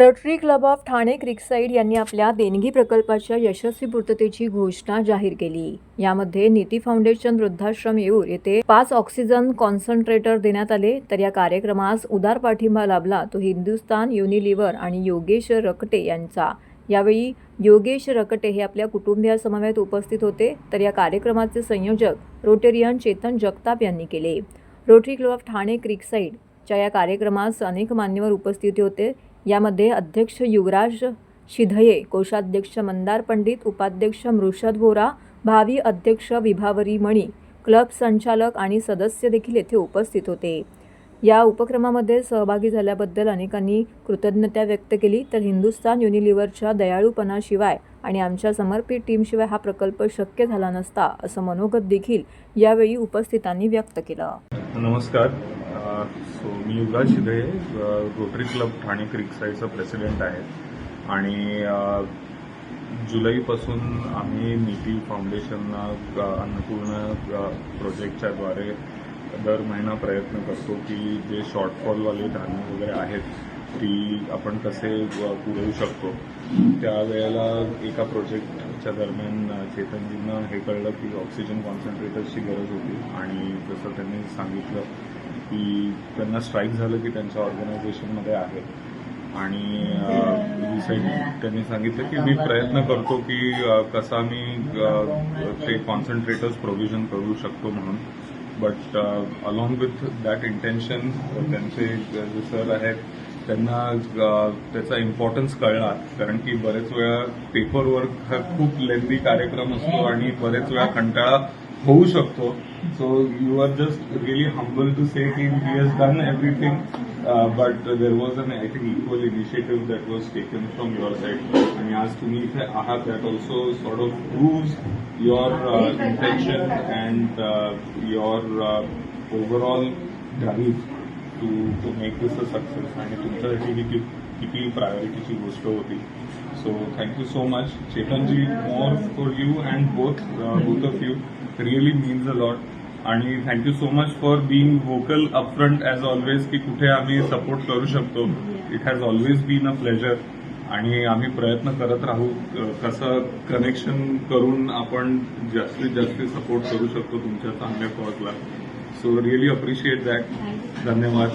Rotary club of Thane क्रिकसाईड यांनी आपल्या देणगी प्रकल्पाच्या यशस्वी पूर्ततेची घोषणा जाहीर केली। यामध्ये नीती फाउंडेशन वृद्धाश्रम येऊर येथे 5 ऑक्सिजन कॉन्सन्ट्रेटर देण्यात आले। तर या कार्यक्रमास उदार पाठिंबा लाभला तो हिंदुस्तान युनिलिव्हर आणि योगेश रकटे यांचा। यावेळी योगेश रकटे हे आपल्या कुटुंबियासमवेत उपस्थित होते। तर या कार्यक्रमाचे संयोजक रोटेरियन चेतन जगताप यांनी केले। रोटरी क्लब ऑफ ठाणे क्रिकसाईडच्या या कार्यक्रमास अनेक मान्यवर उपस्थित होते। यामध्ये अध्यक्ष युवराज शिधये, कोषाध्यक्ष मंदार पंडित, उपाध्यक्ष मृषद बोरा, भावी अध्यक्ष विभावरी मणी, क्लब संचालक आणि सदस्य देखील येथे उपस्थित होते। या उपक्रमामध्ये सहभागी झाल्याबद्दल अनेकांनी कृतज्ञता व्यक्त केली। तर हिंदुस्तान युनिलिव्हरच्या दयाळूपणाशिवाय आणि आमच्या समर्पित टीमशिवाय हा प्रकल्प शक्य झाला नसता, असं मनोगत देखील यावेळी उपस्थितांनी व्यक्त केलं। नमस्कार, मी युवराज शिधये, रोटरी क्लब ठाणे क्रिकसाईडचा प्रेसिडेंट आहे आणि जुलैपासून आम्ही नीती फाउंडेशनना अन्नपूर्णा प्रोजेक्टच्या द्वारे दर महिना प्रयत्न करतो की जे शॉर्टफॉलवाले धान्य वगैरे आहेत ती आपण कसे पुरवू शकतो। त्यावेळेला एका प्रोजेक्टच्या दरम्यान चेतनजींना हे कळलं की ऑक्सिजन कॉन्सन्ट्रेटर्सची गरज होती आणि जसं त्यांनी सांगितलं की त्यांना स्ट्राईक झालं की त्यांच्या ऑर्गनायझेशनमध्ये आहे आणि त्यांनी सांगितलं की मी प्रयत्न करतो की कसा मी ते कॉन्सन्ट्रेटर्स प्रोव्हिजन करू शकतो म्हणून। But along with that intention त्यांचे जे सर आहेत त्यांना त्याचा इम्पॉर्टन्स कळला, कारण की बरेच वेळा पेपर वर्क हा खूप लेंदी कार्यक्रम असतो आणि बरेच वेळा कंटाळा होऊ शकतो। So you are just really humble to say की he has done everything, but there was an I think equal initiative that was taken from your side आणि आज तुम्ही इथे आहात that also sort of proves your intention and your overall drive to make this a success आणि तुमच्यासाठी ही किती प्रायोरिटीची गोष्ट होती। So thank you so much Chetanji, more for you and both of you really means a lot आणि thank you so much for being vocal upfront as always की कुठे आम्ही सपोर्ट करू शकतो। It has always been a pleasure आणि आम्ही प्रयत्न करत राहू कसं कनेक्शन करून आपण जास्तीत जास्त सपोर्ट करू शकतो तुमच्या चांगल्या कॉजला। So really appreciate that. धन्यवाद।